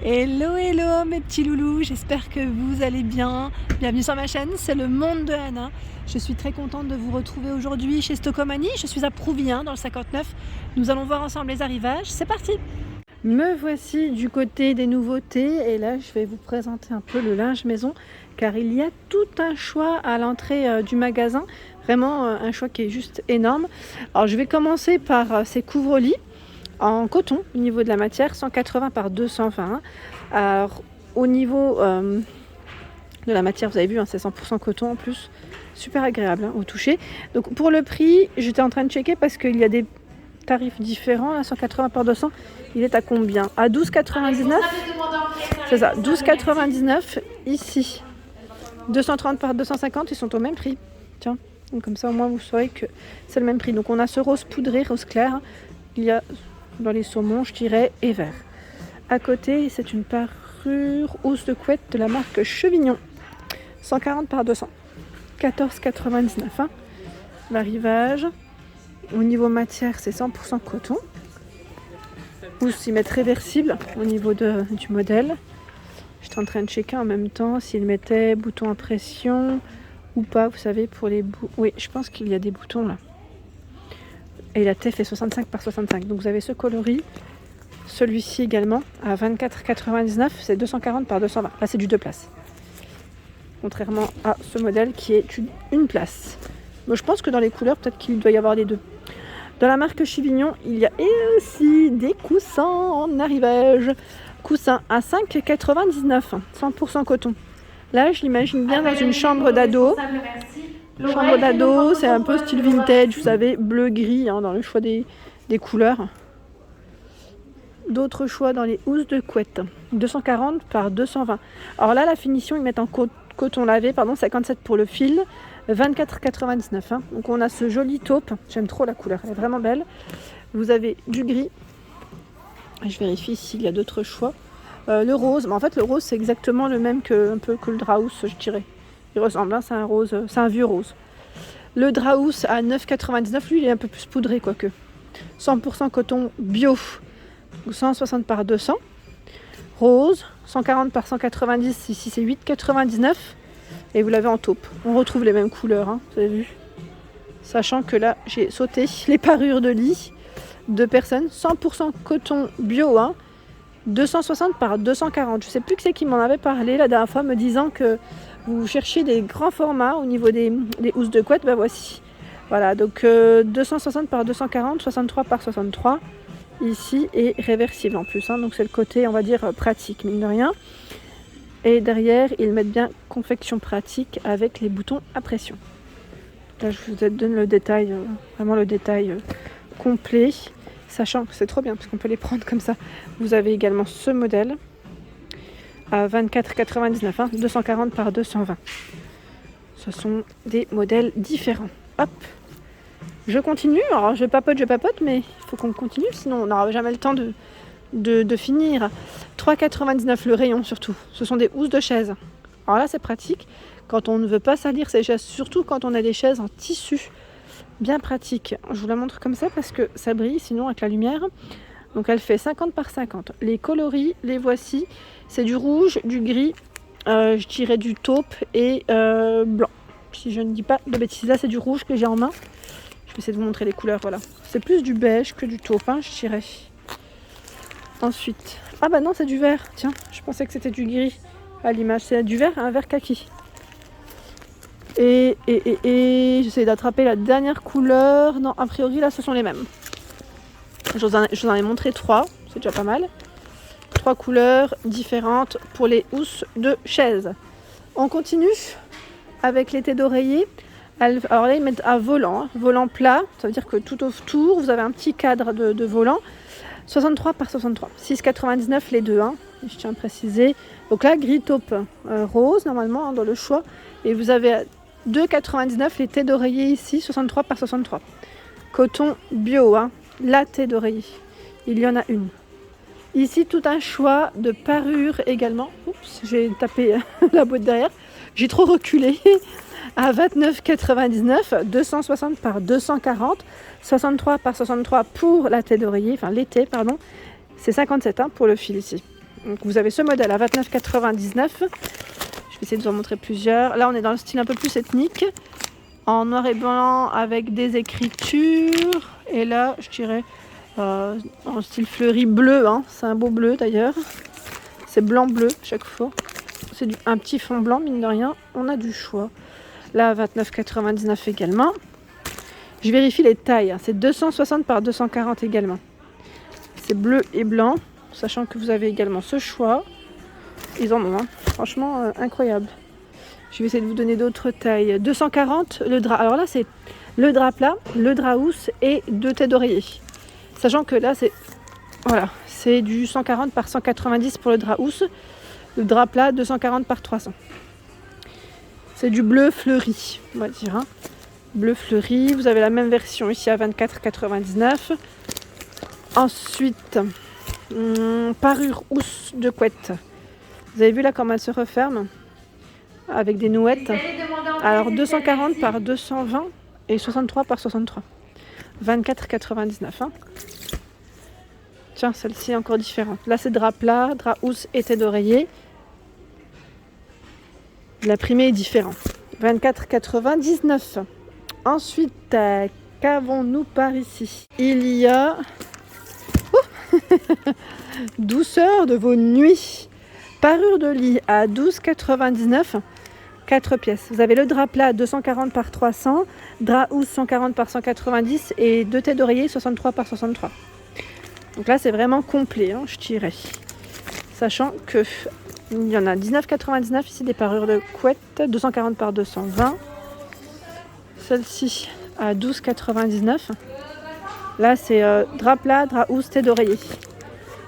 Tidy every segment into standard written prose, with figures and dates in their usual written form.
Hello, hello mes petits loulous, j'espère que vous allez bien. Bienvenue sur ma chaîne, c'est le monde de Anna. Je suis très contente de vous retrouver aujourd'hui chez Stocomanie. Je suis à Prouvien dans le 59. Nous allons voir ensemble les arrivages. C'est parti! Me voici du côté des nouveautés et là je vais vous présenter un peu le linge maison car il y a tout un choix à l'entrée du magasin. Vraiment un choix qui est juste énorme. Alors je vais commencer par ces couvre-lits en coton au niveau de la matière, 180 par 220. Alors au niveau de la matière, vous avez vu, c'est 100% coton en plus, super agréable au toucher. Donc pour le prix, j'étais en train de checker parce qu'il y a des tarifs différents, là, 180 par 200, il est à combien? À 12,99. C'est ça, 12,99 ici. 230 par 250, ils sont au même prix. Tiens, donc comme ça au moins vous saurez que c'est le même prix. Donc on a ce rose poudré, rose clair. Il y a dans les saumons, je dirais, et vert. À côté, c'est une parure housse de couette de la marque Chevignon. 140 par 200. 14,99. L'arrivage. Au niveau matière, c'est 100% coton. Housse, ils mettent réversible au niveau du modèle. J'étais en train de checker en même temps s'ils mettaient bouton à pression ou pas, vous savez, pour les boutons. Oui, je pense qu'il y a des boutons là. Et la taille fait 65 par 65. Donc vous avez ce coloris. Celui-ci également à 24,99. C'est 240 par 220. Là, c'est du 2 places. Contrairement à ce modèle qui est une place. Moi, je pense que dans les couleurs, peut-être qu'il doit y avoir les deux. Dans la marque Chevignon, il y a aussi des coussins en arrivage. Coussins à 5,99. 100% coton. Là, je l'imagine bien dans une chambre d'ado. Chambre d'ado, c'est un peu style vintage, vous savez, bleu-gris dans le choix des couleurs. D'autres choix dans les housses de couette, 240 par 220. Alors là, la finition, ils mettent en coton lavé, 57 pour le fil, 24,99. Donc on a ce joli taupe, j'aime trop la couleur, elle est vraiment belle. Vous avez du gris, je vérifie s'il y a d'autres choix. Le rose, mais en fait le rose c'est exactement le même un peu que le Draus, je dirais. Il ressemble, c'est un rose, c'est un vieux rose. Le Draus à 9,99, lui il est un peu plus poudré quoique. 100% coton bio, 160 par 200. Rose, 140 par 190, ici c'est 8,99. Et vous l'avez en taupe. On retrouve les mêmes couleurs, vous avez vu. Sachant que là j'ai sauté les parures de lit de personnes, 100% coton bio, 260 par 240. Je sais plus que c'est qui m'en avait parlé la dernière fois, me disant que vous cherchez des grands formats au niveau des housses de couette, voici. Voilà, donc 260 par 240, 63 par 63. Ici, et réversible en plus. Donc c'est le côté, on va dire, pratique, mine de rien. Et derrière, ils mettent bien confection pratique avec les boutons à pression. Là, je vous donne le détail, vraiment le détail complet. Sachant que c'est trop bien, parce qu'on peut les prendre comme ça. Vous avez également ce modèle à 24,99, 240 par 220. Ce sont des modèles différents. Hop, je continue. Alors je papote, mais il faut qu'on continue, sinon on n'aura jamais le temps de finir. 3,99 le rayon surtout. Ce sont des housses de chaises. Alors là c'est pratique quand on ne veut pas salir ses chaises, surtout quand on a des chaises en tissu. Bien pratique. Je vous la montre comme ça parce que ça brille sinon avec la lumière. Donc elle fait 50 par 50. Les coloris, les voici. C'est du rouge, du gris, je dirais du taupe et blanc. Si je ne dis pas de bêtises, là c'est du rouge que j'ai en main. Je vais essayer de vous montrer les couleurs, voilà. C'est plus du beige que du taupe, je dirais. Ensuite, ah bah non, c'est du vert. Tiens, je pensais que c'était du gris à l'image. C'est du vert, un vert kaki. Et j'essaie d'attraper la dernière couleur. Non, a priori, là, ce sont les mêmes. Je vous en ai montré 3, c'est déjà pas mal. 3 couleurs différentes pour les housses de chaise. On continue avec les têtes d'oreiller. Alors là, ils mettent à volant, volant plat. Ça veut dire que tout autour, vous avez un petit cadre de volant. 63 par 63. 6,99 les deux, je tiens à préciser. Donc là, gris taupe rose, normalement, dans le choix. Et vous avez 2,99 les têtes d'oreiller ici, 63 par 63. Coton bio, la tête d'oreiller. Il y en a une. Ici, tout un choix de parures également. Oups, j'ai tapé la boîte derrière. J'ai trop reculé. À 29,99, 260 par 240, 63 par 63 pour la tête d'oreiller, enfin l'été, pardon. C'est 57 pour le fil ici. Donc vous avez ce modèle à 29,99 €. Je vais essayer de vous en montrer plusieurs. Là on est dans le style un peu plus ethnique, en noir et blanc avec des écritures. Et là je dirais en style fleuri bleu, hein. C'est un beau bleu d'ailleurs. C'est blanc-bleu chaque fois. C'est un petit fond blanc, mine de rien. On a du choix. Là, 29,99 € également. Je vérifie les tailles. C'est 260 par 240 également. C'est bleu et blanc, sachant que vous avez également ce choix. Ils en ont, hein. Franchement, incroyable. Je vais essayer de vous donner d'autres tailles. 240, le drap. Alors là, c'est le drap plat, le drap housse et 2 têtes d'oreiller. Sachant que là, c'est voilà, c'est du 140 par 190 pour le drap housse. Le drap plat, 240 par 300. C'est du bleu fleuri, on va dire. Hein. Bleu fleuri. Vous avez la même version ici à 24,99 €. Ensuite, parure housse de couette. Vous avez vu là comment elle se referme avec des nouettes. Alors 240 par 220 et 63 par 63. 24,99 €. Hein. Tiens, celle-ci est encore différente. Là, c'est drap plat, drap housse et tête d'oreiller. L'imprimé est différent. 24,99 €. Ensuite, qu'avons-nous par ici? Il y a douceur de vos nuits. Parure de lit à 12,99 €. 4 pièces. Vous avez le drap plat 240 par 300, drap housse 140 par 190 et 2 têtes d'oreiller 63 par 63. Donc là, c'est vraiment complet, hein, je dirais. Sachant que il y en a 19,99 € ici, des parures de couette, 240 par 220. Celle-ci à 12,99 €. Là, c'est drap plat, drap housse, tête d'oreiller.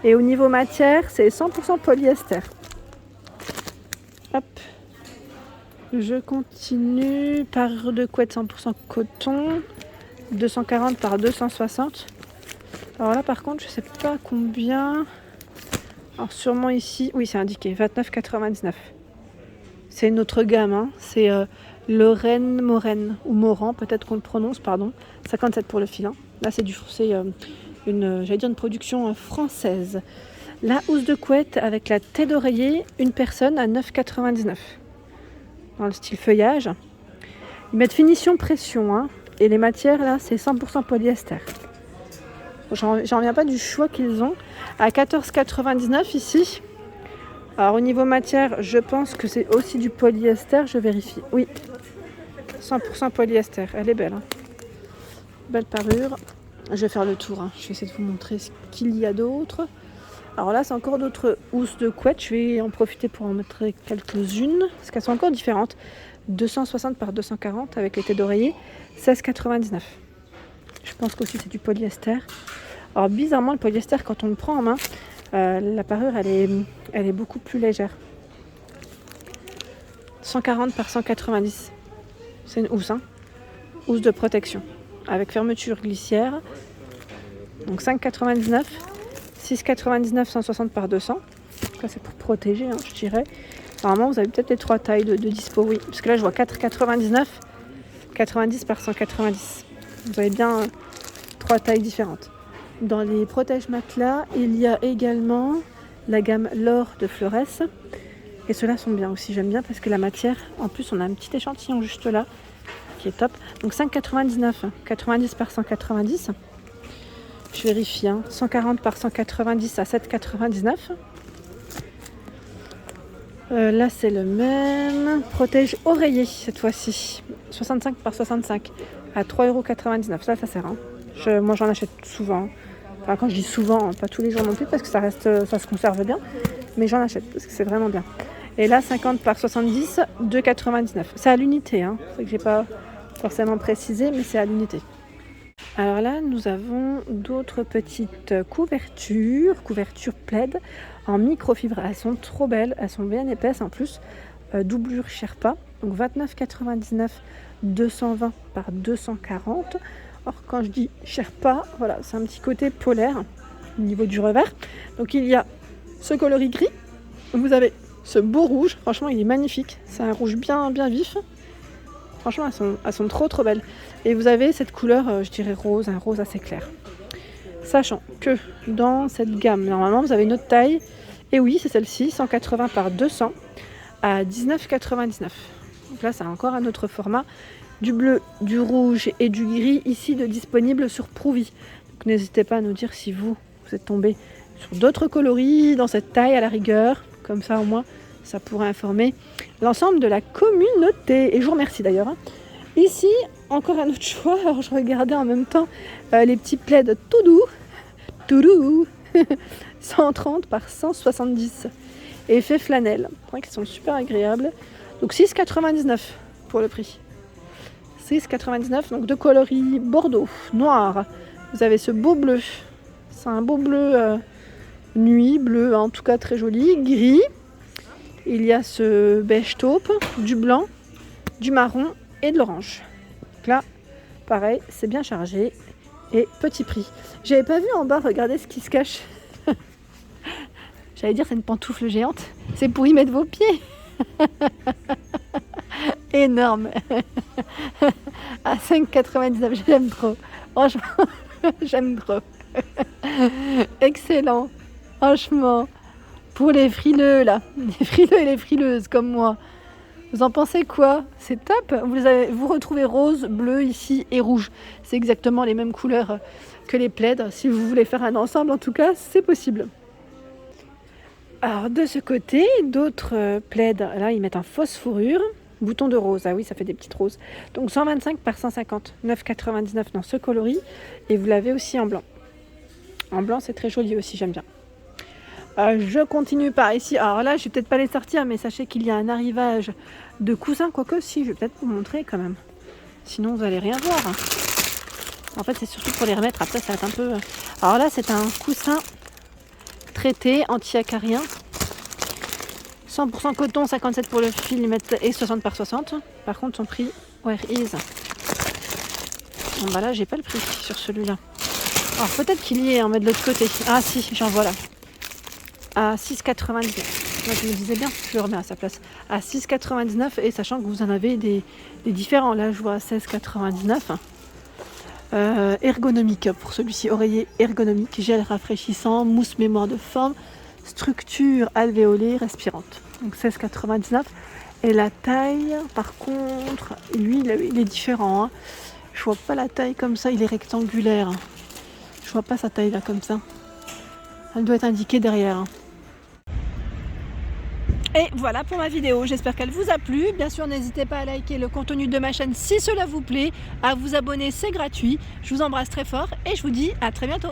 Et au niveau matière, c'est 100% polyester. Hop. Je continue. Parure de couette 100% coton, 240 par 260. Alors là, par contre, je sais pas combien. Alors sûrement ici, oui, c'est indiqué, 29,99 €. C'est une autre gamme, hein. C'est Lorraine, Moraine, ou Moran, peut-être qu'on le prononce, pardon. 57 pour le fil. Hein. Là, c'est une production française. La housse de couette avec la tête d'oreiller, une personne à 9,99 €. Dans le style feuillage. Ils mettent finition pression, hein. Et les matières, là, c'est 100% polyester. J'en reviens pas du choix qu'ils ont. À 14,99 € ici. Alors au niveau matière, je pense que c'est aussi du polyester. Je vérifie. Oui, 100% polyester. Elle est belle. Hein. Belle parure. Je vais faire le tour. Hein. Je vais essayer de vous montrer ce qu'il y a d'autre. Alors là, c'est encore d'autres housses de couette. Je vais en profiter pour en mettre quelques-unes. Parce qu'elles sont encore différentes. 260 par 240 avec les têtes d'oreiller. 16,99 €. Je pense qu'aussi c'est du polyester. Alors bizarrement, le polyester, quand on le prend en main, la parure, elle est beaucoup plus légère. 140 par 190. C'est une housse, hein. Housse de protection. Avec fermeture glissière. Donc 5,99 €. 6,99 €, 160 par 200. Ça, c'est pour protéger, hein, je dirais. Normalement, vous avez peut-être les 3 tailles de dispo, oui. Parce que là, je vois 4,99 €. 90 par 190. Vous avez bien 3 tailles différentes. Dans les protège matelas, il y a également la gamme L'Or de Flores. Et ceux-là sont bien aussi, j'aime bien parce que la matière, en plus on a un petit échantillon juste là qui est top. Donc 5,99 €, 90 par 190. Je vérifie, hein. 140 par 190 à 7,99 €. Là c'est le même. Protège oreiller cette fois-ci. 65 par 65 à 3,99 €. Ça sert. Hein. Moi j'en achète souvent. Enfin, quand je dis souvent, pas tous les jours non plus parce que ça se conserve bien. Mais j'en achète parce que c'est vraiment bien. Et là 50 par 70, 2,99 €. C'est à l'unité. Hein. C'est que j'ai pas forcément précisé, mais c'est à l'unité. Alors là, nous avons d'autres petites couvertures plaid en microfibre. Elles sont trop belles, elles sont bien épaisses en plus. Doublure Sherpa, donc 29,99 €, 220 par 240. Or quand je dis Sherpa, voilà, c'est un petit côté polaire au niveau du revers. Donc il y a ce coloris gris, vous avez ce beau rouge, franchement il est magnifique, c'est un rouge bien vif. Franchement elles sont trop belles. Et vous avez cette couleur, je dirais rose, un rose assez clair. Sachant que dans cette gamme, normalement vous avez une autre taille Et oui, c'est celle-ci, 180 par 200 à 19,99 €. Donc là, c'est encore un autre format. Du bleu, du rouge et du gris ici de disponible sur Prouvy. Donc n'hésitez pas à nous dire si vous êtes tombé sur d'autres coloris dans cette taille à la rigueur. Comme ça, au moins, ça pourrait informer l'ensemble de la communauté. Et je vous remercie d'ailleurs. Ici, encore un autre choix. Alors, je regardais en même temps les petits plaids tout doux, 130 par 170. Effet flanelle. C'est vrai qu'ils sont super agréables. Donc 6,99 € pour le prix. 6,99 €, donc de coloris bordeaux, noir. Vous avez ce beau bleu. C'est un beau bleu nuit, bleu en tout cas très joli. Gris. Il y a ce beige taupe, du blanc, du marron et de l'orange. Donc là, pareil, c'est bien chargé et petit prix. J'avais pas vu en bas, regardez ce qui se cache. J'allais dire c'est une pantoufle géante. C'est pour y mettre vos pieds. Énorme. À 5,99 €, j'aime trop. Franchement, j'aime trop. Excellent. Franchement, pour les frileux là, les frileux et les frileuses comme moi. Vous en pensez quoi? C'est top. Vous retrouvez rose, bleu ici et rouge. C'est exactement les mêmes couleurs que les plaids. Si vous voulez faire un ensemble, en tout cas, c'est possible. Alors de ce côté, d'autres plaids, là ils mettent en fausse fourrure, bouton de rose, ah oui ça fait des petites roses. Donc 125 par 150, 9,99 € dans ce coloris, et vous l'avez aussi en blanc. En blanc c'est très joli aussi, j'aime bien. Je continue par ici, alors là je vais peut-être pas les sortir, mais sachez qu'il y a un arrivage de coussins, quoique si, je vais peut-être vous montrer quand même. Sinon vous allez rien voir. En fait c'est surtout pour les remettre, après ça va être un peu... Alors là c'est un coussin traité, anti-acarien, 100% coton, 57 pour le fil et 60 par 60. Par contre son prix, where is? Bon bah là j'ai pas le prix sur celui-là. Alors peut-être qu'il y est en mode de l'autre côté. Ah si, j'en vois là. À 6,99. Moi je me disais bien, je le remets à sa place. À 6,99 et sachant que vous en avez des différents. Là je vois à 16,99. Ergonomique pour celui-ci, oreiller ergonomique, gel rafraîchissant, mousse mémoire de forme, structure alvéolée respirante. Donc 16,99 €. Et la taille, par contre, lui il est différent. Hein. Je vois pas la taille comme ça, il est rectangulaire. Je vois pas sa taille là comme ça. Elle doit être indiquée derrière. Et voilà pour ma vidéo, j'espère qu'elle vous a plu. Bien sûr, n'hésitez pas à liker le contenu de ma chaîne si cela vous plaît, à vous abonner, c'est gratuit. Je vous embrasse très fort et je vous dis à très bientôt.